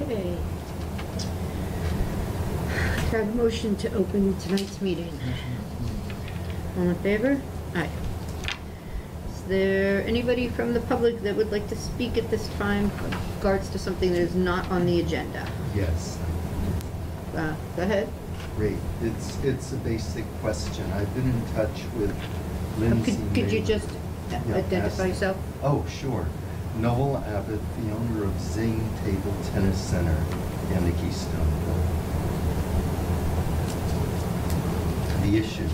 Okay. Have a motion to open tonight's meeting. All in favor? Aye. Is there anybody from the public that would like to speak at this time in regards to something that is not on the agenda? Yes, Go ahead. great. It's a basic question. I've been in touch with Lindsay. Could you Mailer. just identify ask- yourself? Oh, sure. Noel Abbott, the owner of Zing Table Tennis Center in the Easthampton. The issue.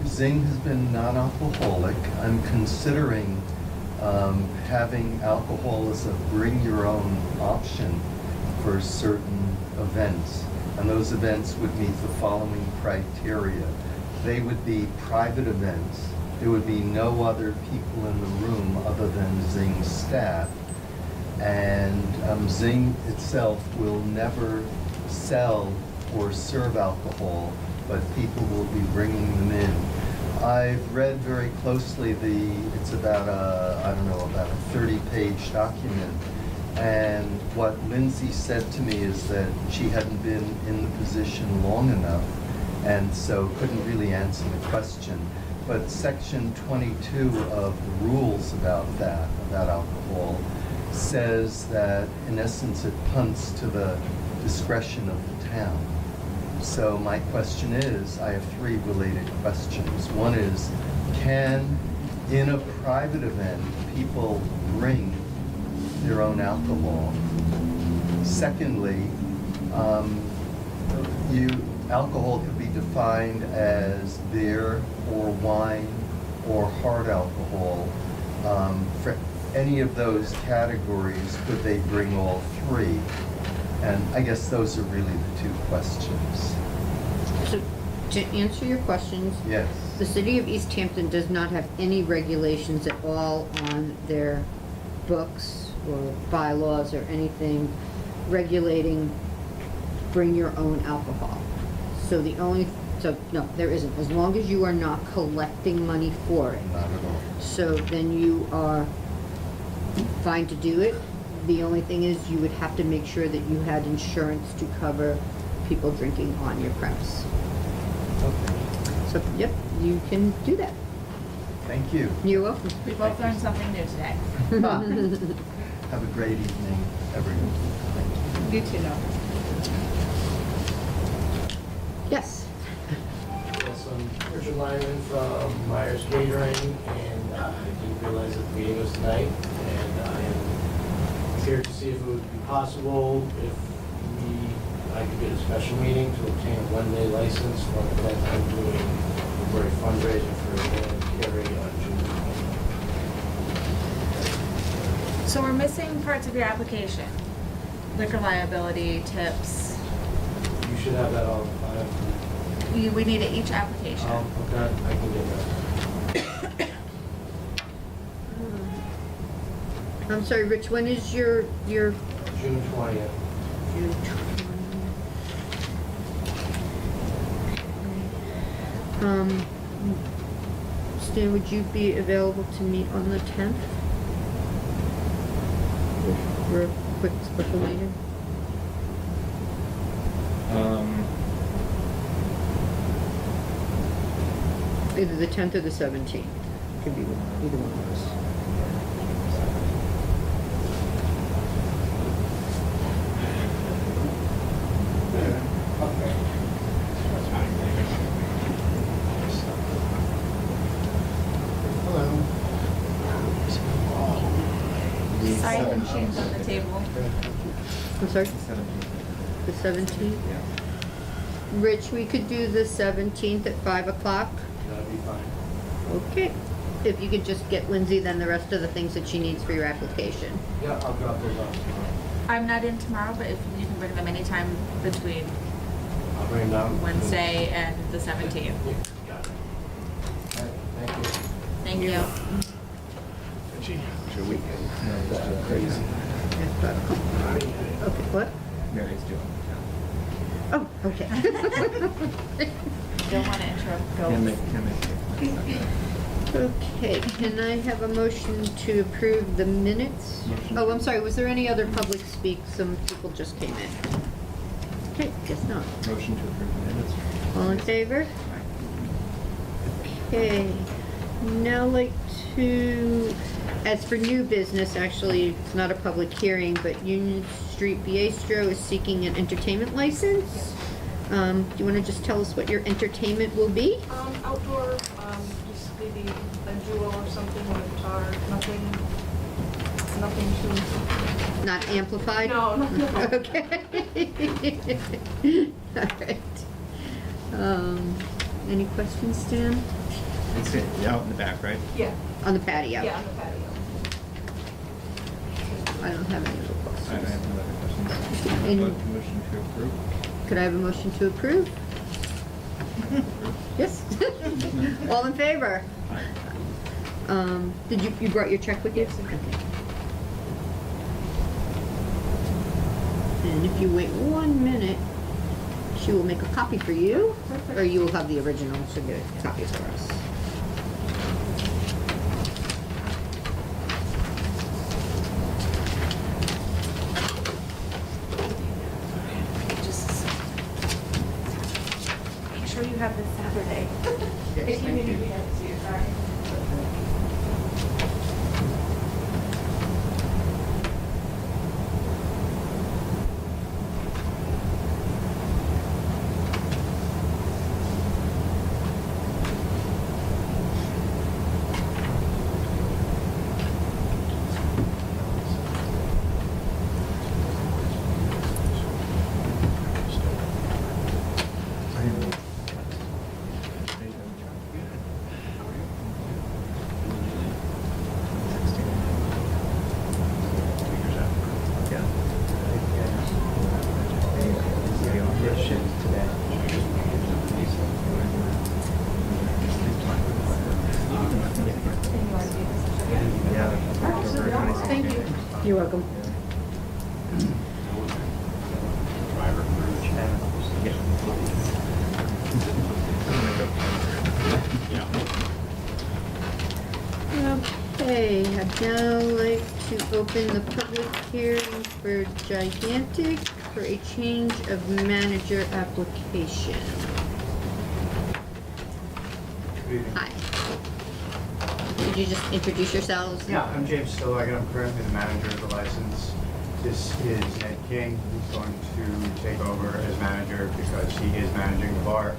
Zing has been non-alcoholic. I'm considering having alcohol as a bring your own option for certain events. And those events would meet the following criteria. They would be private events. There would be no other people in the room other than Zing's staff. And Zing itself will never sell or serve alcohol, but people will be bringing them in. I've read very closely it's about a 30-page document. And what Lindsay said to me is that she hadn't been in the position long enough, and so couldn't really answer the question. But section 22 of the rules about alcohol, says that in essence it punts to the discretion of the town. So my question is, I have three related questions. One is, can, in a private event, people bring their own alcohol? Secondly, alcohol could be defined as beer or wine or hard alcohol. For any of those categories, could they bring all three? And I guess those are really the two questions. So, to answer your questions, Yes. the city of Easthampton does not have any regulations at all on their books or bylaws or anything regulating bring your own alcohol. So no, there isn't, as long as you are not collecting money for it. Not at all. So then you are fine to do it. The only thing is you would have to make sure that you had insurance to cover people drinking on your premise. Okay. So, yep, you can do that. Thank you. You're welcome. We both learned something new today. Have a great evening, everyone. Thank you. You too, know. Yes. Yes, I'm Richard Lyman from Myers Catering, and I didn't realize that the meeting was tonight, and I am here to see if it would be possible if I could get a special meeting to obtain a one-day license for an event I'm doing for a fundraiser for a Carry on June 20th. So we're missing parts of your application. Liquor liability, tips. You should have that all on file. We need it each application. Okay, I can get that. I'm sorry, Rich, when is your June 20th. June 20? Stan, would you be available to meet on the 10th? For a quick special meeting? Either the 10th or the 17th. Could be either one of those. Sign and change on the table. I'm sorry? The 17th? Yeah. Rich, we could do the 17th at 5 o'clock. That'd be fine. Okay. If you could just get Lindsay then the rest of the things that she needs for your application. Yeah, I'll drop those off tomorrow. I'm not in tomorrow, but if you can bring them anytime between I'll bring them down. Wednesday and the 17th. Yeah, got it. All right, thank you. Thank you. Your weekend. Crazy. Okay, what? Mary's doing. Oh, okay. Don't want to interrupt. Go. Can make Okay, can I have a motion to approve the minutes? Motion. Oh, I'm sorry, was there any other public speak? Some people just came in. Okay, guess not. Motion to approve the minutes. All in favor? Okay, now like to, as for new business, actually, it's not a public hearing, but Union Street Bistro is seeking an entertainment license. Do you want to just tell us what your entertainment will be? Outdoor, just maybe a duo or something or a guitar, nothing too. Not amplified? No, no, no. Okay. All right. Any questions, Stan? It's out in the back, right? Yeah, On the patio? yeah, on the patio. I don't have any other I don't questions. have no other questions. And- Motion to approve. Could I have a motion to approve? Yes? All in favor? Did you brought your check with you? Yes. Okay. And if you wait 1 minute, she will make a copy for you, or you will have the original, she'll get a copy for us. Just make sure you have this Saturday. If you need to be able to see it, sorry. Thank you. You're welcome. Okay, I'd now like to open the public hearing for Gigantic for a change of manager application. Hi. Could you just introduce yourselves? Yeah, I'm James Stillwagon. I'm currently the manager of the license. This is Ned King, who's going to take over as manager because he is managing the bar.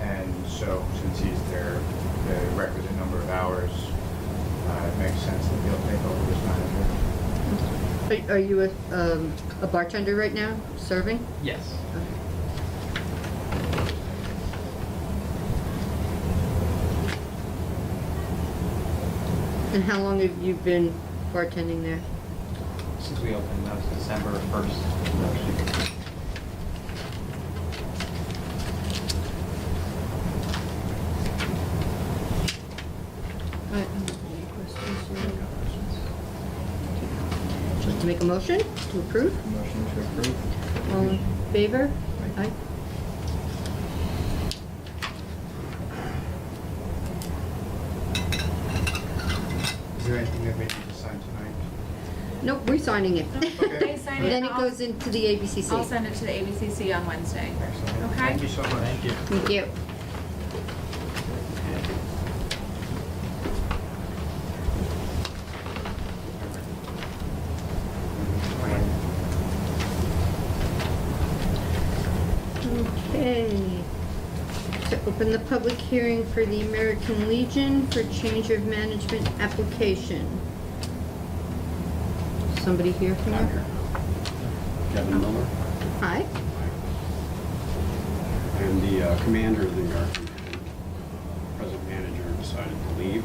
And so since he's there the requisite number of hours, it makes sense that he'll take over as manager. Are you a bartender right now, serving? Yes. And how long have you been bartending there? Since we opened, that was December 1st. Any questions? Would you like to make a motion to approve? Motion to approve. All in favor? Aye. Aye. Is there anything that we need to sign tonight? Nope, we're signing it. Okay. They sign it. Then it I'll- goes into the ABCC. I'll send it to the ABCC on Wednesday. Excellent. Okay. Thank you so much. Thank you. Thank you. Okay. To open the public hearing for the American Legion for change of management application. Somebody here from I'm there? here. Kevin Miller. Hi. I'm the commander of the American Legion. Present manager decided to leave.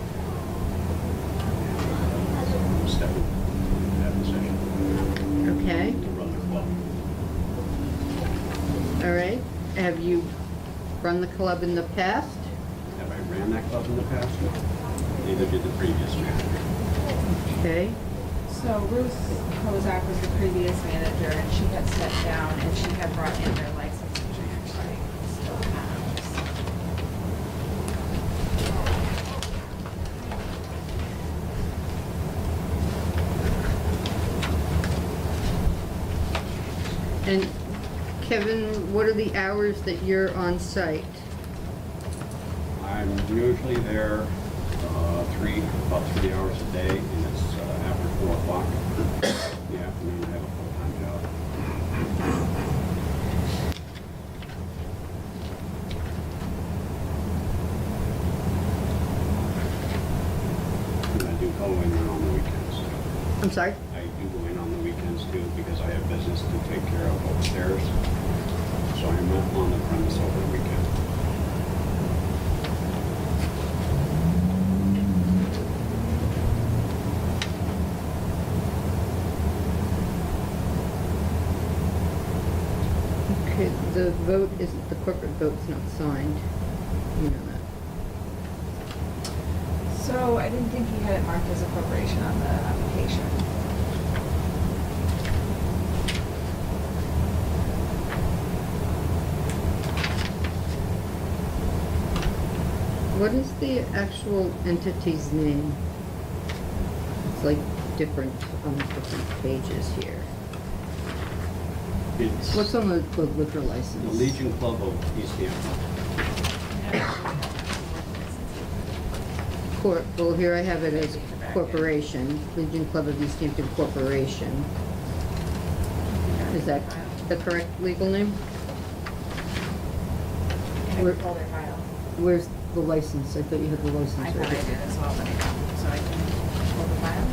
And I'm stepping into that position Okay. to run the club. All right. Have you run the club in the past? Have I ran that club in the past? Neither did the previous manager. Okay. So Ruth Kozak was the previous manager, and she had stepped down, and she had brought in their license, which I actually still have. And Kevin, what are the hours that you're on site? I'm usually there about 3 hours a day, and it's after 4 o'clock in the afternoon. I have a full-time job. And I do go in there on the weekends. I'm sorry? I do go in on the weekends too, because I have business to take care of upstairs. So I'm not on the premise over the weekend. Okay, the vote isn't, the corporate vote's not signed. You know that. So I didn't think he had it marked as a corporation on the application. What is the actual entity's name? It's like different on different pages here. It's What's on the liquor the license? Legion Club of Easthampton. Well, here I have it as corporation, Legion Club of Easthampton Corporation. Is that the correct legal name? I Where- can pull their file. Where's the license? I thought you had the I license thought I right did here. as well, but I don't, so I can pull the file.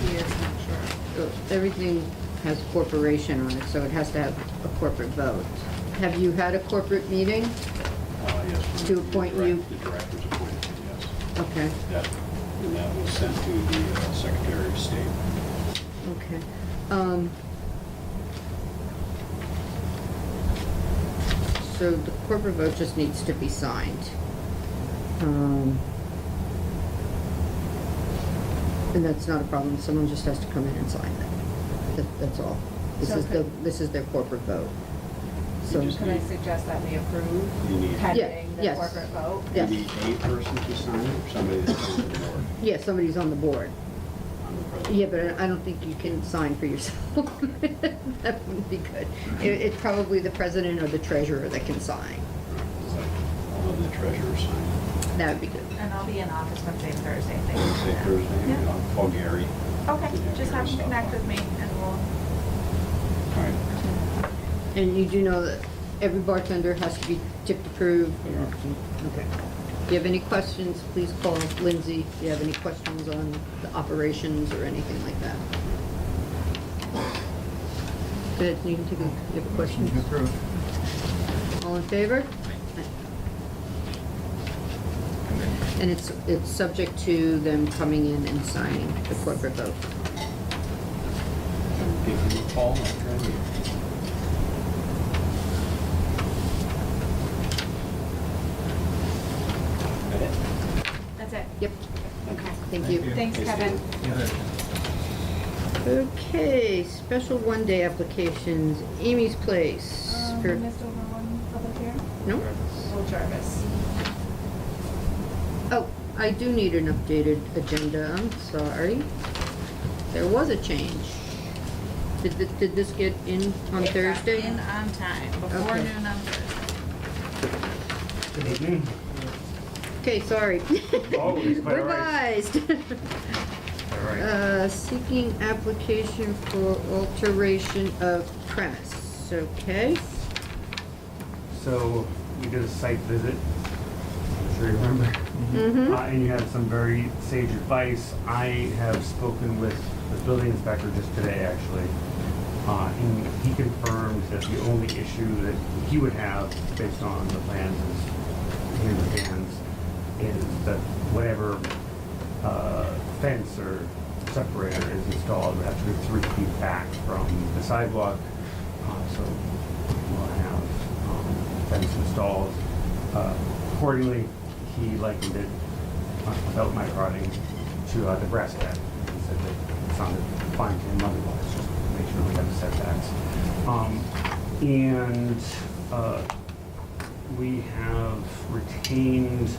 He is not sure. So everything has corporation on it, so it has to have a corporate vote. Have you had a corporate meeting? Yes. To appoint you? The director's appointed, yes. Okay, And that was sent to the Secretary of State. okay. So the corporate vote just needs to be signed. And that's not a problem, someone just has to come in and sign it. That's all. So could- This is their corporate vote. So, just- Can I suggest that we approve You need- pending the yes. corporate vote? Yes. You need a person to sign it, or somebody that's on the board? yeah, somebody's on the board. I'm the president. Yeah, but I don't think you can sign for yourself. That wouldn't be good. It's probably the president or the treasurer that can sign. I'll have the treasurer sign. That would be good. And I'll be in office Wednesday and Thursday, thank you. Say Thursday, Yeah. I'll call Gary. Okay, Yeah, just have him Gary's connect stuff. with me and we'll, All right. And you do know that every bartender has to be tip approved? Okay. If you have any questions, please call Lindsay if you have any questions on the operations or anything like that. Good, you can take a, you have questions? Approved. All in favor? And it's subject to them coming in and signing the corporate vote. Give him a call after I leave. That it? that's it. Yep, Okay. thank you. Thanks, Kevin. Okay, special one-day applications, Amy's Place. We for- missed over one public hearing? No? Old Jarvis. Oh, I do need an updated agenda, I'm sorry. There was a change. Did this get in on It got Thursday? in on time, before Okay. noon on Thursday. Okay, sorry. Always quite all right. Revised. All right. Seeking application for alteration of premise, okay? So we did a site visit, I'm sure you remember. Mm-hmm. And you had some very sage advice. I have spoken with the building inspector just today, actually. And he confirmed that the only issue that he would have, based on the plans in his hands, is that whatever fence or separator is installed would have to be 3 feet back from the sidewalk. So we'll have fence installed. Accordingly, he likened it, without my prodding, to the grass pad. He said that it sounded fine to him otherwise, just to make sure we have the setbacks. And we have retained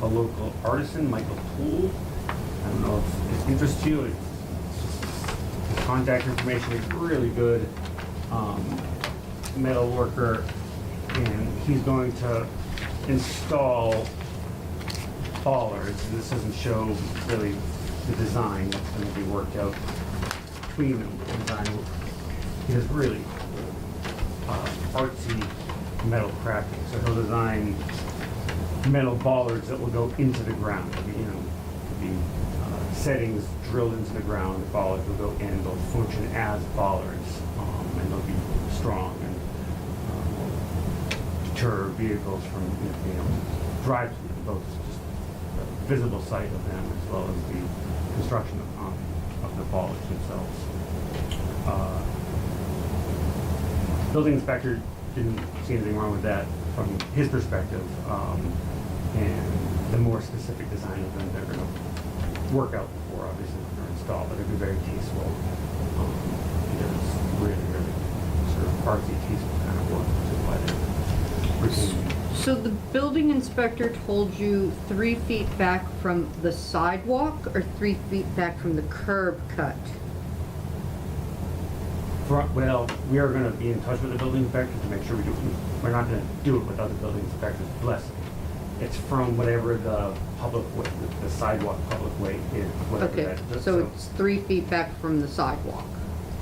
a local artisan, Michael Poole. I don't know if it interests you. His contact information. He's really good metal worker, and he's going to install bollards. And this doesn't show really the design that's going to be worked out between them. The design, he has really artsy metal crafting. So he'll design metal bollards that will go into the ground. Could be settings drilled into the ground. The bollards will go in. They'll function as bollards, and they'll be strong and deter vehicles from being able to drive through them, both just the visible sight of them as well as the construction of the bollards themselves. Building inspector didn't see anything wrong with that from his perspective, and the more specific design of them they're going to work out before obviously they're installed, but it'd be very tasteful. He does really sort of artsy, tasteful kind of work, which is why they're retaining. So the building inspector told you 3 feet back from the sidewalk or 3 feet back from the curb cut? Well, we are going to be in touch with the building inspector to make sure we do. We're not going to do it without the building inspector's blessing. It's from whatever the public way, the sidewalk public way is. Whatever Okay, that is. so it's 3 feet back from the sidewalk.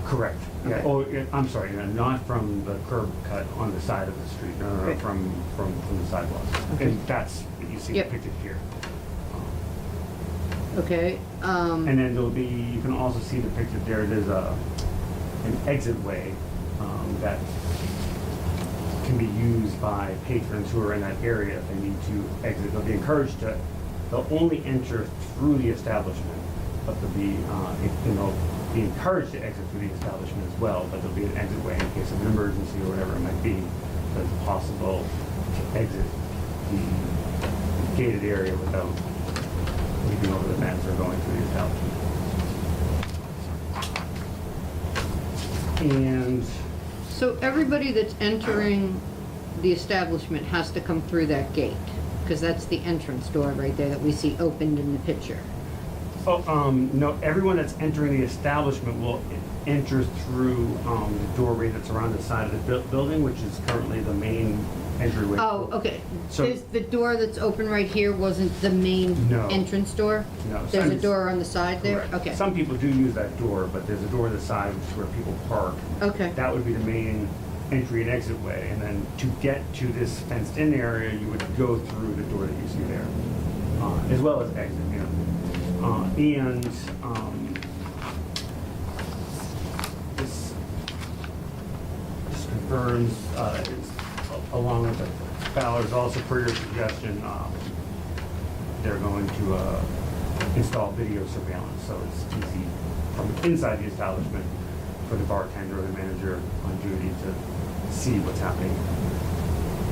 Correct. Yeah. Okay. Oh, I'm sorry. Not from the curb cut on the side of the street. No, Right. from the sidewalk. Okay. And that's what you see Yep. depicted here. Okay, And then there'll be. You can also see depicted there. There's an exit way that can be used by patrons who are in that area if they need to exit. They'll be encouraged to. They'll only enter through the establishment, but they'll be encouraged to exit through the establishment as well. But there'll be an exit way in case of an emergency or whatever it might be. So it's possible to exit the gated area without leaping over the fence or going through the establishment. And so everybody that's entering the establishment has to come through that gate, because that's the entrance door right there that we see opened in the picture. no, everyone that's entering the establishment will enter through the doorway that's around the side of the building, which is currently the main entryway. Oh, okay. So- Is the door that's open right here wasn't the main No. entrance door? No, There's a some- door on the side there? Correct. Okay. Some people do use that door, but there's a door to the side, which is where people park. Okay. That would be the main entry and exit way, and then to get to this fenced-in area, you would go through the door that you see there, as well as exit, this confirms, it's along with the Fowler's also per your suggestion, they're going to install video surveillance, so it's easy from inside the establishment for the bartender or the manager on duty to see what's happening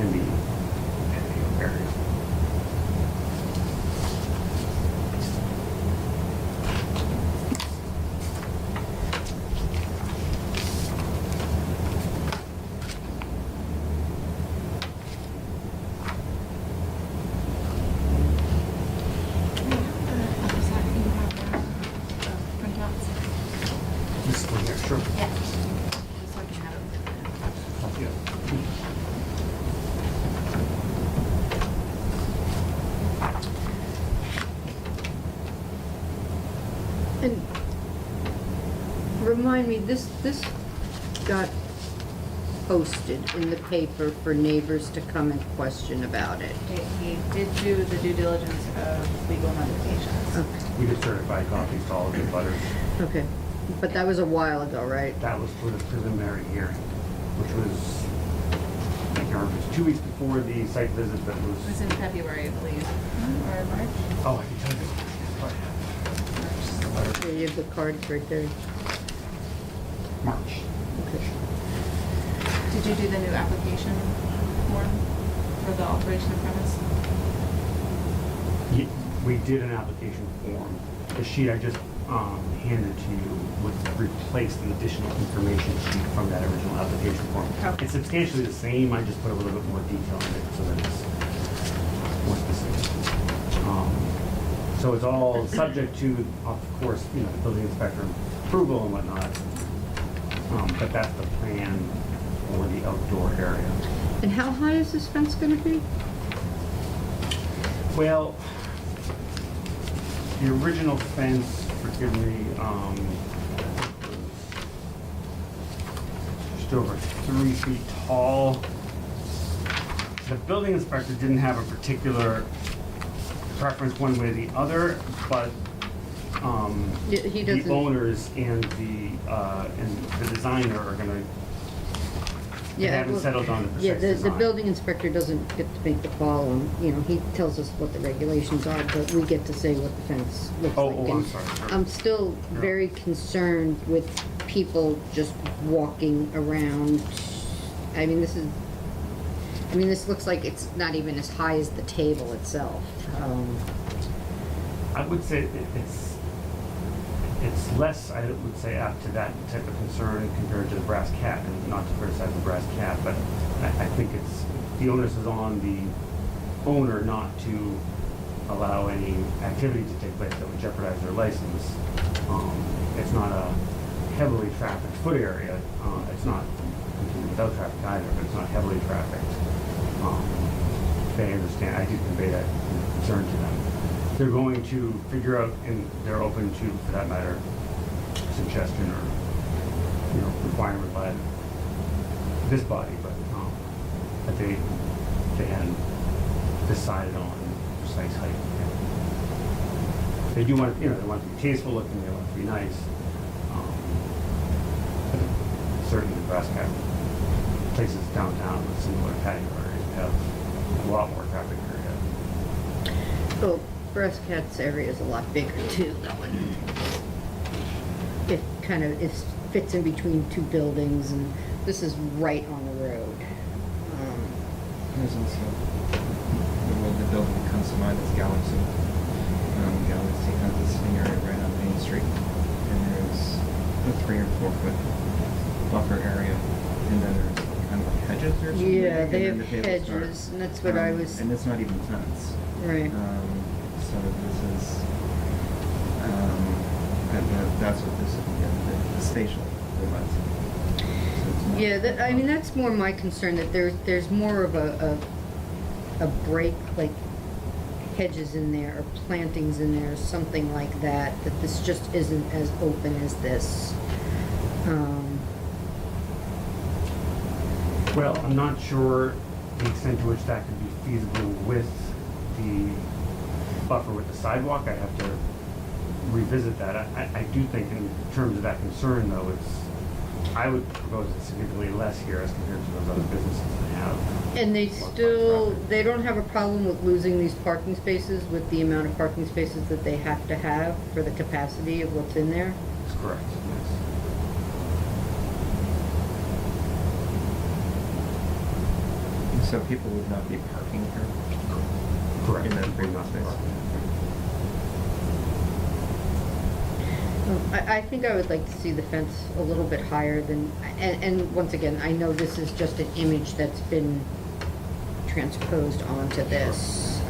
in the patio area. This one here, sure. Yeah. And remind me, this got posted in the paper for neighbors to come and question about it. He did do the due diligence of legal notifications. Okay. We did certified copies to all of the butters. Okay, but that was a while ago, right? That was for the preliminary hearing, which was, I can't remember, it was 2 weeks before the site visit that It was was, in February, I believe, or March. oh, I can tell you. Yeah, you have the cards right there. March. Okay. Did you do the new application form for the alteration of premise? We did an application form. The sheet I just handed to you would replace the additional information sheet from that original application form. Okay. It's substantially the same, I just put a little bit more detail in it so that it's more specific. So it's all subject to, of course, the building inspector approval and whatnot. But that's the plan for the outdoor area. And how high is this fence gonna be? Well, the original fence, forgive me, just over 3 feet tall. The building inspector didn't have a particular preference one way or the other, but Yeah, he the doesn't. owners and the designer are gonna, they Yeah, haven't well, settled on the Yeah, precise the design. building inspector doesn't get to make the call on, you know, he tells us what the regulations are, but we get to say what the fence looks Oh, like. oh, I'm And sorry, sure. I'm still Yeah. very concerned with people just walking around. I mean, this looks like it's not even as high as the table itself. I would say it's less, I would say, apt to that type of concern compared to the brass cat, and not to criticize the brass cat, but I think it's, the onus is on the owner not to allow any activity to take place that would jeopardize their license. It's not a heavily trafficked foot area, it's not completely without traffic either, but it's not heavily trafficked. They understand, I do convey that concern to them. They're going to figure out, and they're open to, for that matter, suggestion or, you know, requirement by this body, but that they hadn't decided on precise height. They do want, you know, they want it to be tasteful looking, they want it to be nice. But certainly the brass cat places downtown with similar patio areas have a lot more traffic area. Well, Brass Cat's area is a lot bigger too, though, and it kind of, it fits in between two buildings, and this is right on the road. There's also, the building that comes to mind is Galaxy. Galaxy has a sitting area right on Main Street, and there's a 3 or 4 foot buffer area, and then there's kind of like hedges or something. Yeah, and they then have the tables start. hedges, and that's what I was, And it's not even fence. right. So this is, that's what this, the spatial provides. So it's not- Yeah, that, I mean, that's more my concern, that there's more of a break, like hedges in there, or plantings in there, or something like that, that this just isn't as open as this. Well, I'm not sure the extent to which that could be feasible with the buffer with the sidewalk. I have to revisit that. I do think in terms of that concern, though, I would propose it's significantly less here as compared to those other businesses that have. And they more still, traffic. they don't have a problem with losing these parking spaces, with the amount of parking spaces that they have to have for the capacity of what's in there? That's correct, yes. So people would not be parking here? Correct. In that Would green not be space. parking. I think I would like to see the fence a little bit higher than, and once again, I know this is just an image that's been transposed onto this.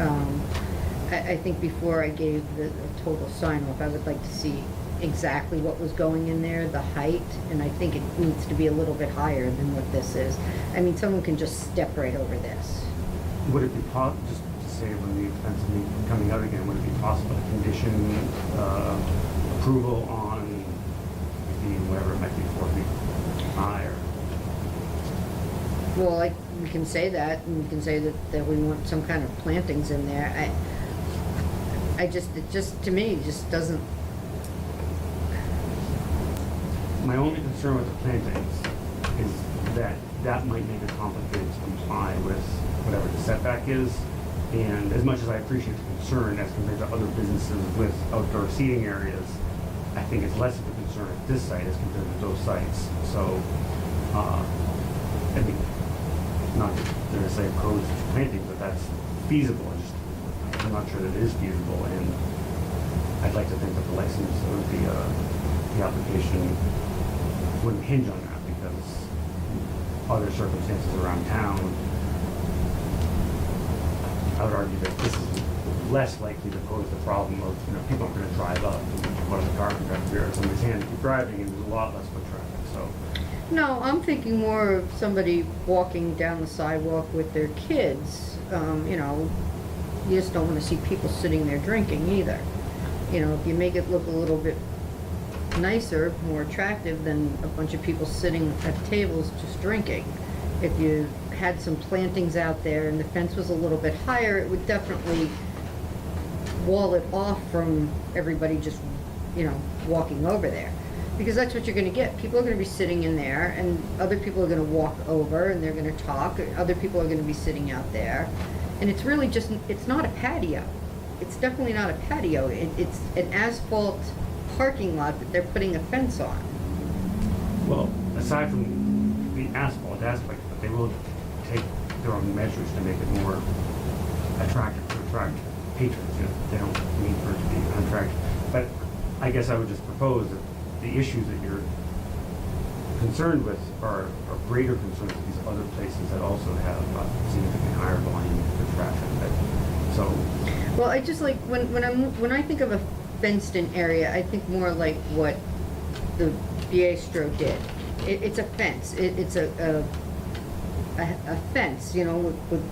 I think before I gave the total sign off, I would like to see exactly what was going in there, the height, and I think it needs to be a little bit higher than what this is. I mean, someone can just step right over this. Would it be just to say when the fence is coming out again, would it be possible to condition approval on being whatever it might be, 4 feet high or? Well, we can say that, and we can say that we want some kind of plantings in there. It just, to me, it just doesn't, My only concern with the plantings is that might make it complicated to comply with whatever the setback is. And as much as I appreciate the concern as compared to other businesses with outdoor seating areas, I think it's less of a concern at this site as compared to those sites. So, I mean, not that they're gonna say opposed to planting, but that's feasible. I'm not sure that it is feasible, and I'd like to think that the license or the application wouldn't hinge on that, because other circumstances around town, I would argue that this is less likely to pose the problem of, people aren't gonna drive up, and one of the car can grab a beer in somebody's hand, keep driving, and there's a lot less foot traffic, so. No, I'm thinking more of somebody walking down the sidewalk with their kids. You just don't wanna see people sitting there drinking either. If you make it look a little bit nicer, more attractive than a bunch of people sitting at tables just drinking. If you had some plantings out there and the fence was a little bit higher, it would definitely wall it off from everybody just, walking over there. Because that's what you're gonna get. People are gonna be sitting in there and other people are gonna walk over and they're gonna talk. Other people are gonna be sitting out there. And it's really just, it's not a patio. It's definitely not a patio. It's an asphalt parking lot that they're putting a fence on. Well, aside from the asphalt aspect, but they will take their own measures to make it more attractive to attract patrons. They don't need for it to be unattractive. But I guess I would just propose that the issues that you're concerned with are greater concerns with these other places that also have significantly higher volume of traffic. So, Well, I just like, when I think of a fenced-in area, I think more like what the Biestro did. It's a fence. It's a fence, with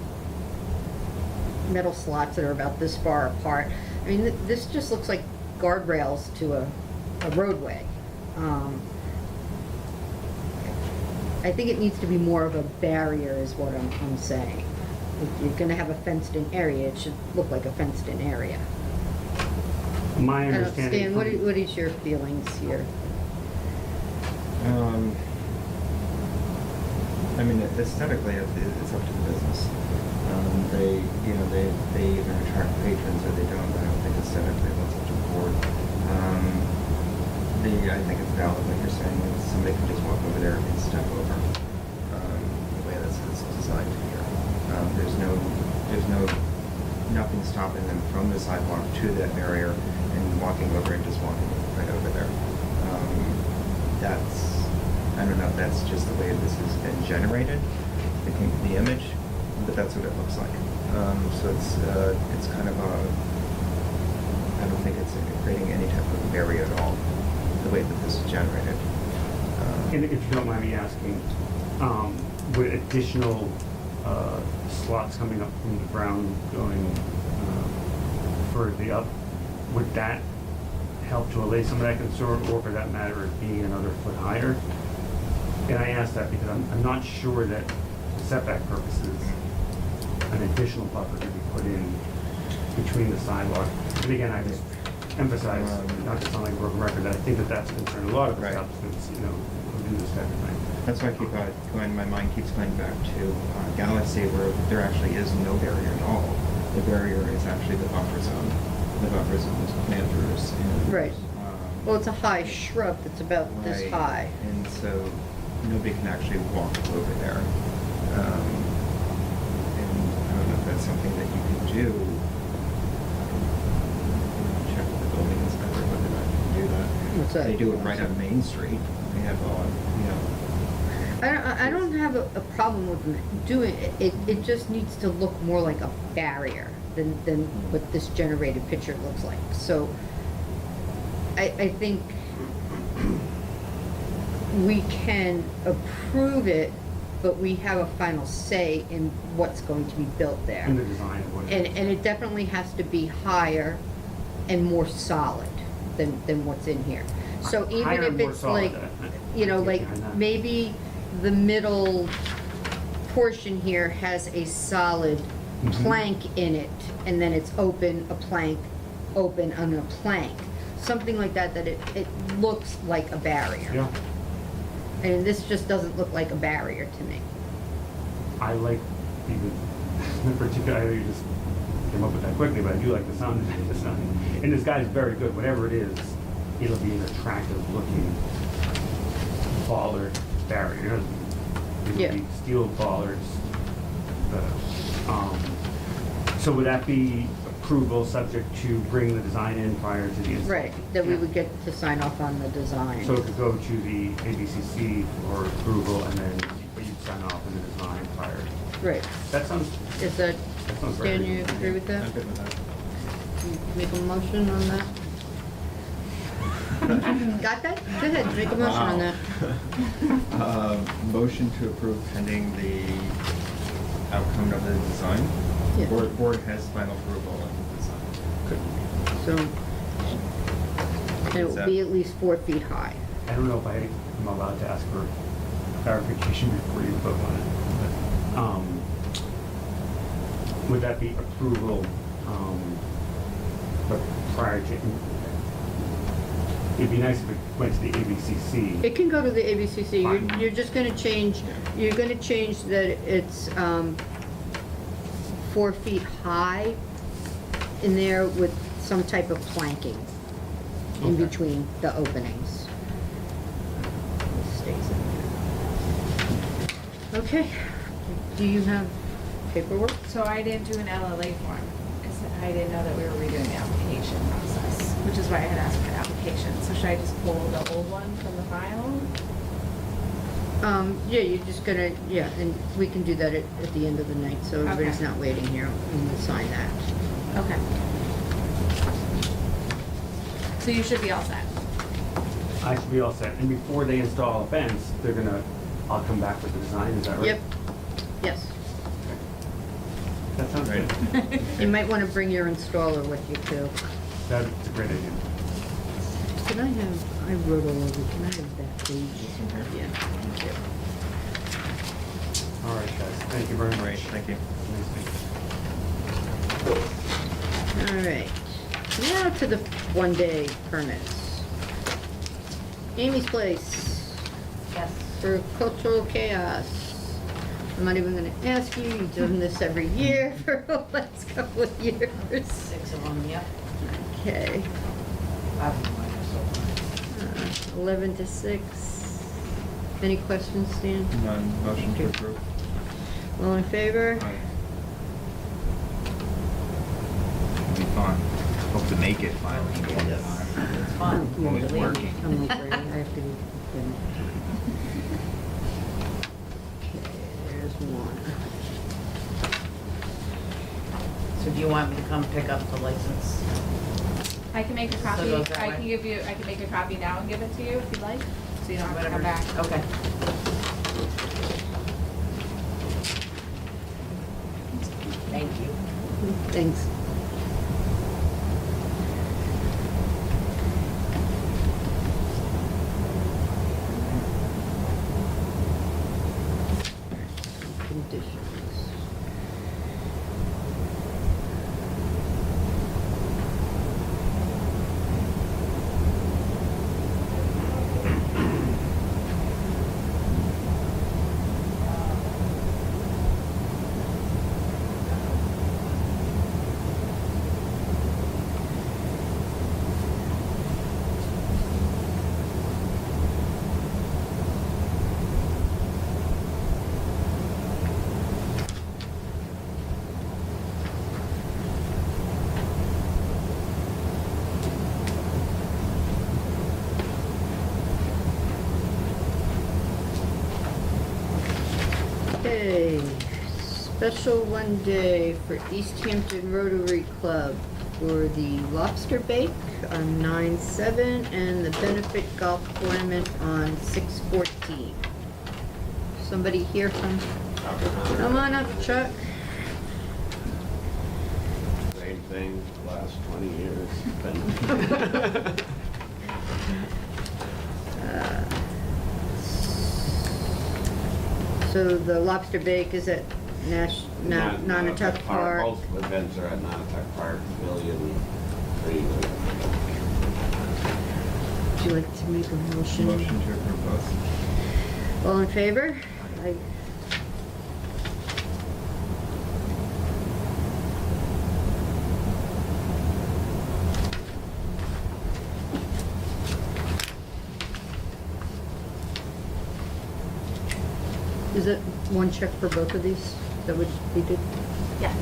metal slots that are about this far apart. I mean, this just looks like guardrails to a roadway. I think it needs to be more of a barrier is what I'm saying. If you're gonna have a fenced-in area, it should look like a fenced-in area. my I don't, understanding. Stan, what is your feelings here? I mean, aesthetically, it's up to the business. They either attract patrons or they don't, but I don't think aesthetically that's up to the board. I think it's valid what you're saying, is somebody can just walk over there and step over, the way this is designed here. Nothing stopping them from the sidewalk to that barrier and walking over and just walking right over there. I don't know if that's just the way this has been generated, the image, but that's what it looks like. So it's kind of I don't think it's creating any type of barrier at all, the way that this is generated. And if you don't mind me asking, would additional slots coming up from the ground going further up, would that help to allay some of that concern, or for that matter, it being another foot higher? And I ask that because I'm not sure that for setback purposes, an additional buffer could be put in between the sidewalk. And again, I just emphasize, not to sound like a broken record, that I think that that's a concern. A lot of Right. establishments, who do this type of thing. That's why my mind keeps going back to Galaxy, where there actually is no barrier at all. The barrier is actually the buffer zone. The buffer zone is planters and. Right. Well, it's a high shrub that's about this Right. high. And so nobody can actually walk over there. And I don't know if that's something that you can do. Check with the building inspector whether or not you can do that. What's that? They do it right on Main Street. They have I don't have a problem with them doing it. It just needs to look more like a barrier than what this generated picture looks like. So I think we can approve it, but we have a final say in what's going to be built there. In the design of what it is. And it definitely has to be higher and more solid than what's in here. So even Higher if and more it's solid, like, I like think I know. maybe the middle portion here has a solid Mhm. plank in it, and then it's open, a plank, open, and a plank. Something like that, that it looks like a barrier. Yeah, And this just doesn't look like a barrier to me. I like even, in particular, I know you just came up with that quickly, but I do like the sound of the sound. And this guy's very good, whatever it is, it'll be an attractive looking bollard barrier. It'll Yeah. be steel bollards. So would that be approval subject to bring the design in prior to the install? Right, that we Yeah. would get to sign off on the design. So it could go to the ABCC for approval and then you'd sign off on the design prior. Right. That sounds Is that, sounds very Stan, you reasonable. agree with that? I'm good with that. Make a motion on that? Got that? Go ahead, make a motion on that. Motion to approve pending the outcome of the design. Yeah. Board has final approval of the design. So, and it will be at least 4 feet high. I don't know if I'm allowed to ask for clarification before you vote on it, but, would that be approval, but prior to, it'd be nice if it went to the ABCC. It can go to the ABCC. Fine. You're just gonna change, you're gonna change that it's 4 feet high in there with some type of planking in Okay. between the openings. It stays in there. Okay, do you have paperwork? So I didn't do an LLA form, 'cause I didn't know that we were redoing the application process, which is why I had asked for the application. So should I just pull the old one from the file? Yeah, you're just gonna, yeah, and we can do that at the end of the night, so everybody's Okay. not waiting here, and we'll sign that. Okay. So you should be all set. I should be all set, and before they install a fence, I'll come back with the design, is that right? Yep, yes. That sounds Right. great. You might wanna bring your installer with you too. That's a great idea. Can I wrote all over, can I have that page? Yeah, thank you. All right, guys, thank you very much. Great, thank you. Nice All right, now to the one-day permits. Amy's Place. Yes. For cultural chaos. I'm not even gonna ask you, you've done this every year for the last couple of years. 6 of them, yep. Okay, 5 of them are so 11 to 6. Any questions, Stan? None, motion to approve. All in favor? It'll be fun. Hope to make it finally. It's fun. Yeah, Always Believe me. working. I'm like, ready. I have to go. Okay, there's one. So do you want me to come pick up the license? I can make a copy, So it goes that I way? can make a copy now and give it to you if you'd like, so you don't have to come back. Okay. Thank you. Thanks. Conditions. Okay, special one day for Easthampton Rotary Club for the Lobster Bake on 9/7 and the benefit golf tournament on 6/14. Somebody here from, come on up, Chuck. Same thing, last 20 years. Been- So the Lobster Bake is at Nonotuck Park. Both events are at Nonotuck Park, Pavilion, Green. Would you like to make a motion? Motion to approve both. All in favor? Aye. Is it one check for both of these? That would be good? Yeah.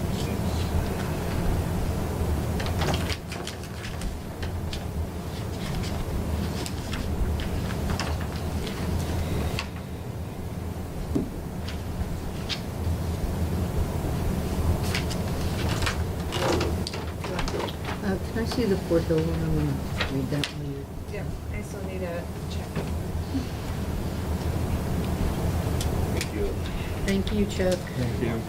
see the Fort Hill one? I'm gonna read that one. Yep, I still need a check. Thank you. Thank you, Chuck. Thank you.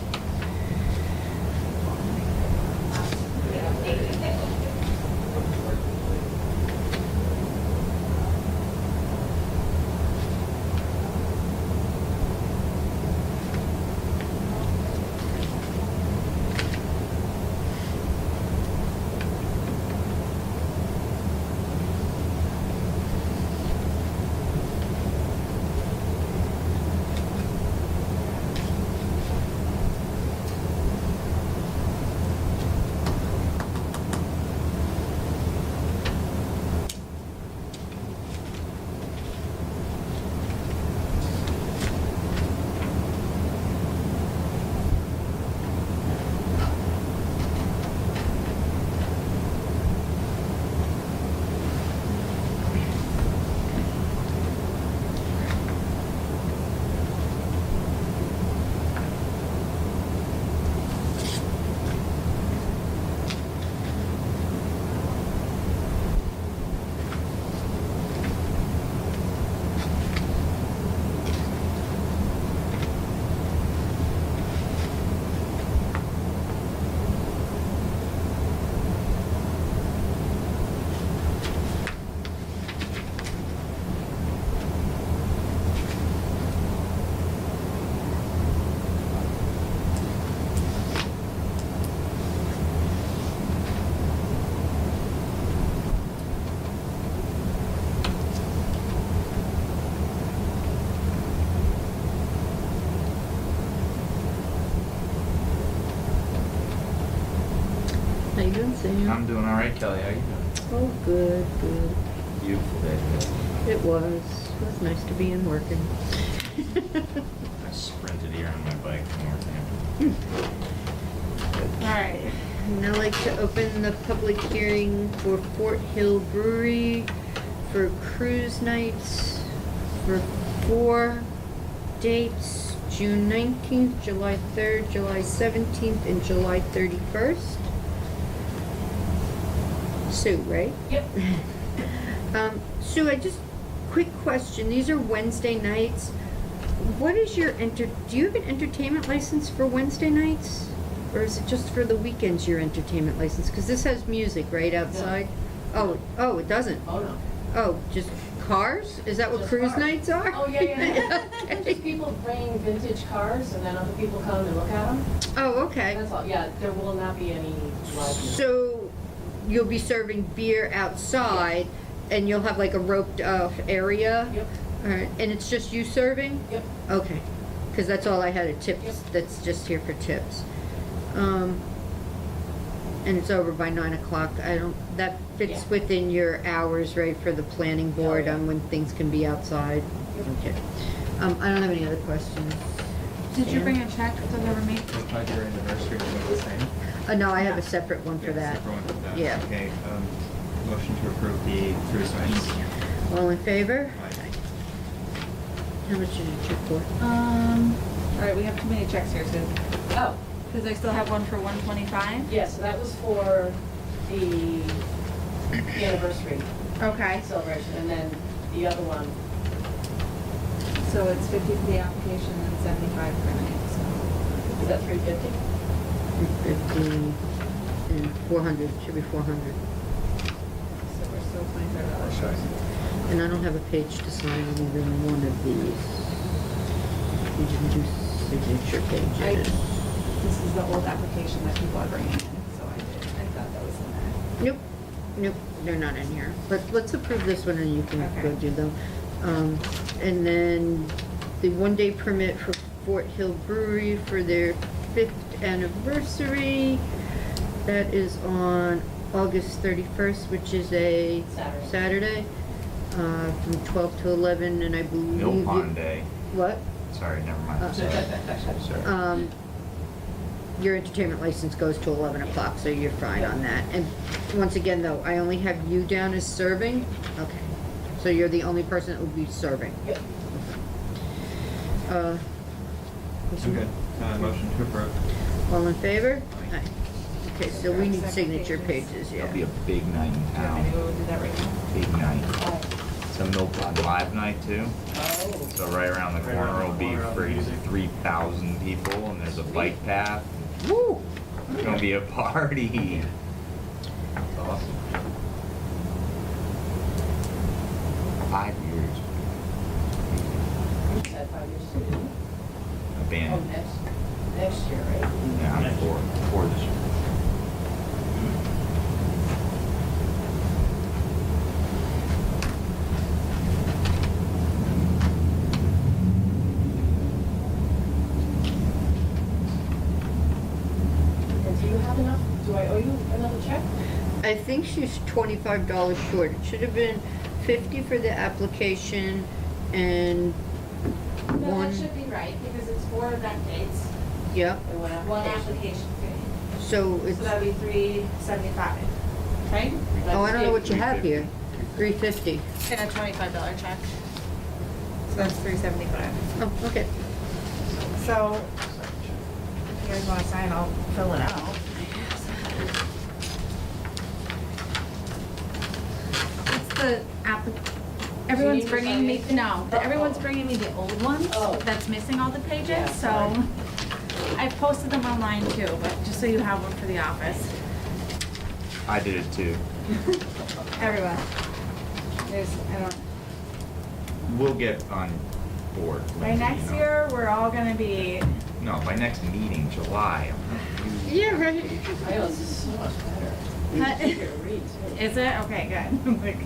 How you doing, Sam? I'm doing all right, Kelly. How you doing? Oh, good, good. Beautiful day today. It was. It was nice to be in working. I sprinted here on my bike to Northampton. All right. And I'd like to open the public hearing for Fort Hill Brewery for cruise nights for 4 dates, June 19th, July 3rd, July 17th, and July 31st. Sue, right? Yep. Sue, quick question. These are Wednesday nights. What is your do you have an entertainment license for Wednesday nights? Or is it just for the weekends, your entertainment license? Because this has music, right, outside? Oh, it doesn't? Oh, no. Oh, just cars? Is that what Just cruise cars. nights are? Oh, yeah. Okay. Just people bringing vintage cars and then other people come and look at them. Oh, okay. That's all, yeah, there will not be any live music. So you'll be serving beer outside and you'll have like a roped off area? Yep, All right, and it's just you serving? yep. Okay, because that's all I had at tips, Yep. that's just here for tips. And it's over by 9 o'clock, that fits Yeah. within your hours, right, for the planning board yeah. on when things can be outside? Yep. Okay. I don't have any other questions. Did you Sam? bring a check for the remaining? The 5-year anniversary was the same. No, I have a separate one for Yeah, that. separate one for that. Yeah. Okay, motion to approve the cruise nights. All in favor? Aye. How much did you check for? All right, we have too many checks here, Sue. Oh, Because I still have one for 125. yeah, so that was for the anniversary Okay. celebration, and then the other one, So it's 50 for the application and 75 per night, so. is that 350? 350 and 400, should be 400. So we're still $25 short. And I don't have a page to sign on even one of these. We didn't do signature pages. This is the old application that people are bringing in, so I thought that was in there. Nope, they're not in here. But let's approve this one and you can Okay. go do them. And then the 1-day permit for Fort Hill Brewery for their 5th anniversary. That is on August 31st, which is a Saturday. Saturday, from 12 to 11, and I believe. Mill you- Pond Day. What? Sorry, never mind. Uh, Sorry. Your entertainment license goes to 11 o'clock, so you're fine on that. And once again, though, I only have you down as serving? Okay. So you're the only person that would be serving? Yep. I'm good. Motion to approve. All in favor? Aye. Aye. Okay, so we need Second signature pages. pages, It'll be yeah. a big night in Do you want town. me to go do that right now? Big night. It's a Mill Pond Live night too. So right around the corner will be free 3,000 people, and there's a bike path. Woo! It's gonna be a party. That's awesome. 5 years. You said 5 years too. A Oh, band. next year, right? Yeah, I'm four this year. And do you have enough, do I owe you another check? I think she's $25 short. It should have been 50 for the application and No, one, that should be right, because it's 4 event dates, yeah, And what one application fee. so it's, So that'd be $375, right? oh, I don't know what you have here. 350. And a $25 check. So that's $375. Oh, okay. So, if you guys wanna sign, I'll fill it out. It's the everyone's need to bringing sign me, anything? no, everyone's bringing me the old ones, Oh. that's missing all the Yeah, pages, so. sorry. I've posted them online too, but just so you have one for the office. I did it too. Everyone. There's, I don't, We'll get on board. by you next know. year, we're all gonna be, No, by next meeting, July. Yeah, right. I know, this is so much better. Easier to read too. is it? Okay, good. Like,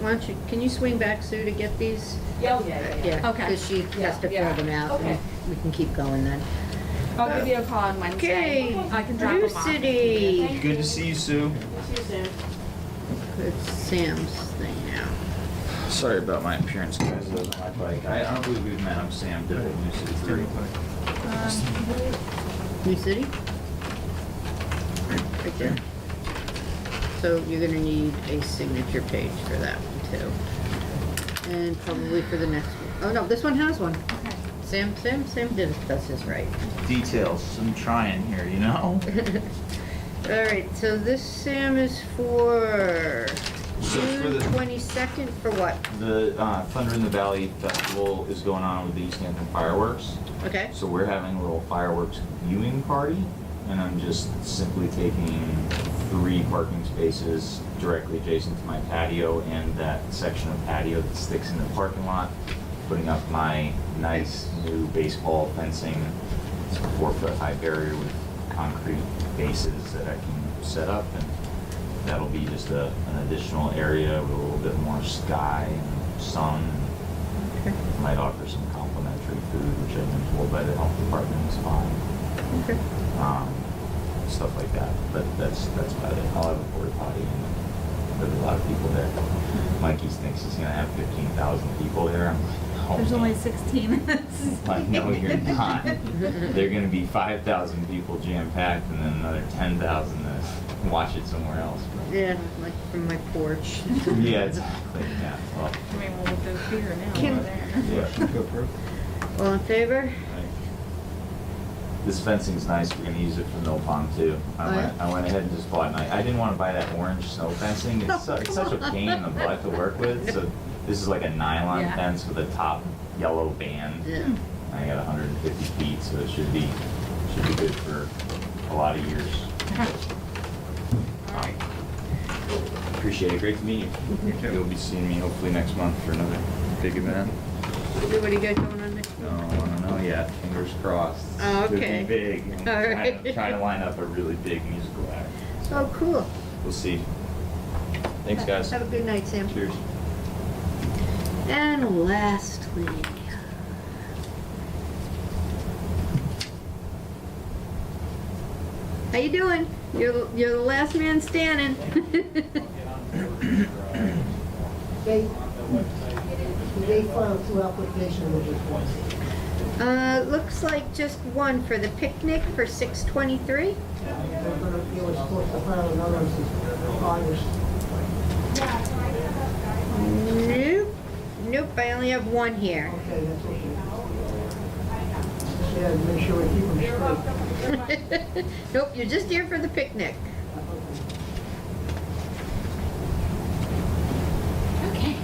Why don't you, can you swing back, Sue, to get these? Yeah, oh, yeah. Yeah, Okay. because she has to Yeah, fill them out, okay. and we can keep going then. I'll give you a call on Wednesday. Okay, I can drop New them off. City. Good to see you, Sue. See you soon. It's Sam's thing now. Sorry about my appearance, guys. That was my bike. I don't believe we've met. I'm Sam Dillon, New City 3. New City? Right there. So you're gonna need a signature page for that one too. And probably for the next one. Oh, no, this one has one. Okay. Sam does his right. Details. I'm trying here, you know? All right, so this, Sam, is for So for June the- 22nd, for what? The Thunder in the Valley Festival is going on with the Easthampton fireworks. Okay, So we're having a little fireworks viewing party, and I'm just simply taking 3 parking spaces directly adjacent to my patio and that section of patio that sticks in the parking lot, putting up my nice new baseball fencing. It's a 4-foot high barrier with concrete bases that I can set up, and that'll be just an additional area with a little bit more sky and sun. okay, Might offer some complimentary food, which I've been told by the health department is fine. okay. Stuff like that. But that's about it. I'll have a porta potty, and there's a lot of people there. Mikey thinks he's gonna have 15,000 people there. I'm like, no, There's man. only 16. Like, no, you're not. They're gonna be 5,000 people jam-packed, and then another 10,000 to watch it somewhere else. Yeah, like from my porch. Yeah, exactly. Yeah. Well, I mean, we'll go bigger now Kim- over there. yeah. All in favor? Right. This fencing's nice. We're gonna use it for Mill Pond too. Oh, yeah? I went ahead and just bought, and I didn't want to buy that orange snow fencing. It's such a pain in the butt to work with. So this is like a nylon Yeah. fence with a top yellow band. Yeah. I got 150 feet, so it should be good for a lot of years. Alright. Appreciate it. Great to meet you. You'll be seeing me hopefully next month for another big event. What do you got going on next No, month? I don't know yet. Fingers crossed. Oh, Could okay. be big. I'm All right. trying to line up a really big musical act. Oh, cool. We'll see. Thanks, guys. Have a good night, Sam. Cheers. And lastly, how you doing? You're the last man standing. They filed 2 applications with this one. Looks like just one for the picnic for 6/23. They were supposed to file another in August. Nope, nope, I only have one here. Okay, that's okay. Yeah, make sure we keep them straight. Nope, you're just here for the picnic. Okay.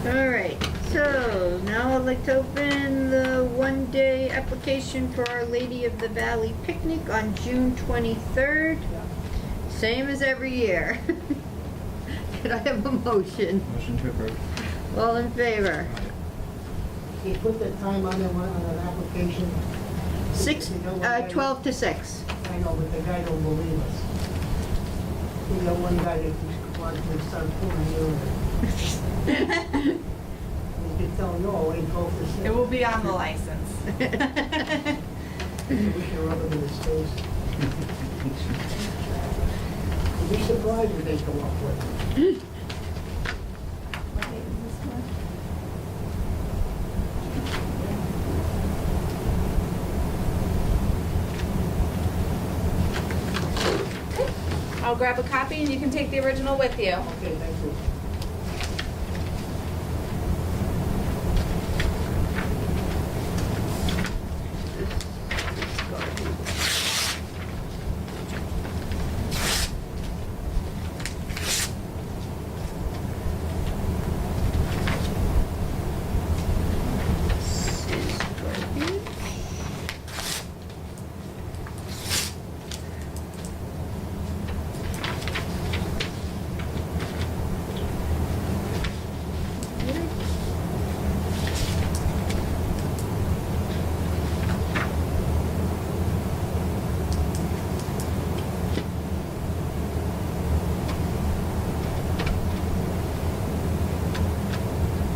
All right, so now I'd like to open the one-day application for Our Lady of the Valley picnic on June 23rd. Same as every year. Could I have a motion? Motion to approve. All in favor? You put the time on an application. 12 to 6. I know, but the guy don't believe us. We got one guy that keeps wanting to start pulling you. We could tell him, no, wait, 12 to 6. It will be on the license. We should rub it in his face. You'd be surprised what they come up with. What date is this one? I'll grab a copy and you can take the original with you. Okay, thank you.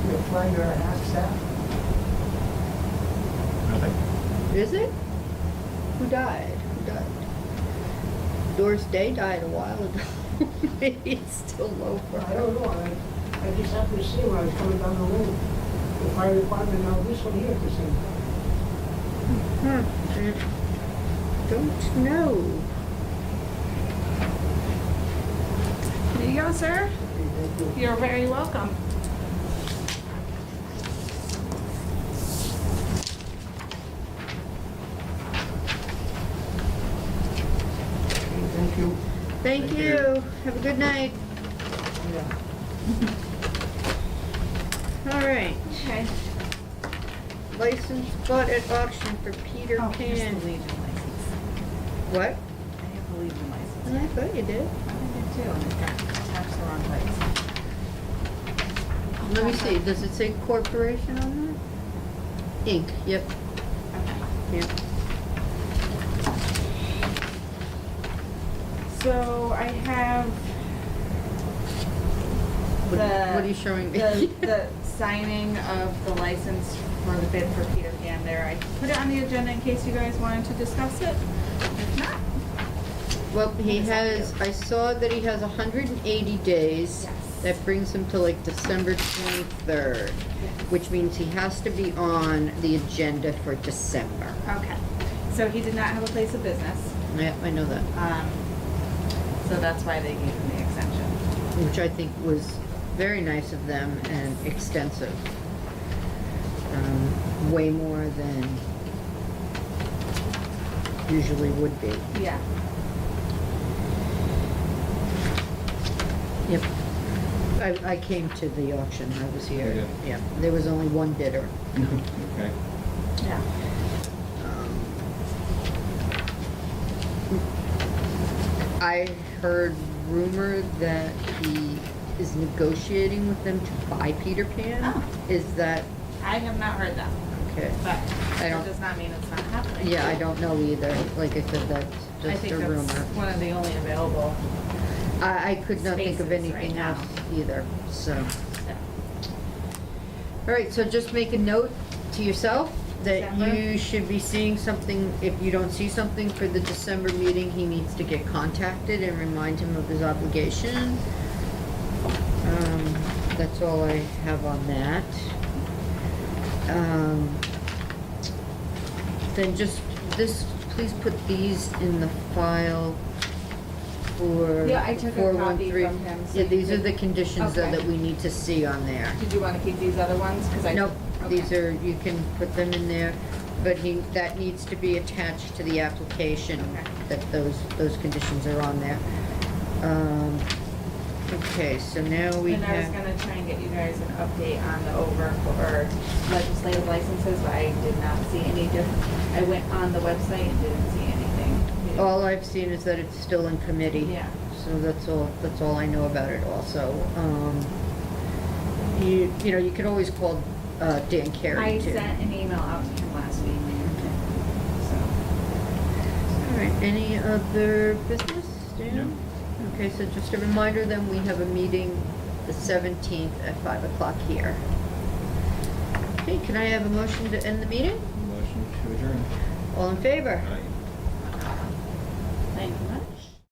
You'll find her a half staff. Nothing. Is it? Who died? Doris Day died a while ago. Maybe it's still low for I her. don't know, I just happened to see when I was coming down the road. The fire department, now this one here at the same time. Don't know. There you go, sir. Okay, thank you. You're very welcome. Okay, thank you. Thank you. Have a good night. Yeah. All right. Okay. License bought at auction for Peter Oh, here's Pan. the Legion license. What? I have the Legion license. I thought you did. I did too, and it got attached the wrong place. Let me see. Does it say corporation on that? Inc. Yep. Okay. Yep. So I have What are the, you showing me? the signing of the license for the bid for Peter Pan there. I put it on the agenda in case you guys wanted to discuss it. If not, Well, he What is that has, do? I saw that he has 180 days. Yes. That brings him to like December 23rd, which means he has to be on the agenda for December. okay. So he did not have a place of business. Yeah, I know that. So that's why they gave him the extension. Which I think was very nice of them and extensive. Way more than usually would be. Yeah. Yep. I came to the auction, I was here. You did? Yeah, there was only one bidder. Okay. Yeah. I heard rumor that he is negotiating with them to buy Peter Pan. Oh. Is that, I have not heard that, okay? but I that don't- does not mean it's not happening. Yeah, I don't know either. Like I said, that's I just think a that's rumor. one of the only available. I could not think of spaces anything right now. else either, so. Yeah. All right, so just make a note to yourself that December. you should be seeing something. If you don't see something for the December meeting, he needs to get contacted and remind him of his obligation. That's all I have on that. Then just, please put these in the file for Yeah, I took a copy 413. from him, so Yeah, you these are could- the conditions though Okay. that we need to see on there. Did you wanna keep these other ones? 'Cause I. Nope, these Okay. are, you can put them in there, but that needs to be attached to the application, Okay. that those conditions are on there. Okay, so now we And I was have, gonna try and get you guys an update on the or legislative licenses, but I did not see any I went on the website and didn't see anything. all I've seen is that it's still in committee. Yeah. So that's all I know about it also. You know, you can always call Dan Carey I too. sent an email out to him last week, so. All right, any other business, Dan? Okay, so just a reminder then, we have a meeting the 17th at 5 o'clock here. Okay, can I have a motion to end the meeting? Motion to adjourn. All in favor? Aye. Thank you.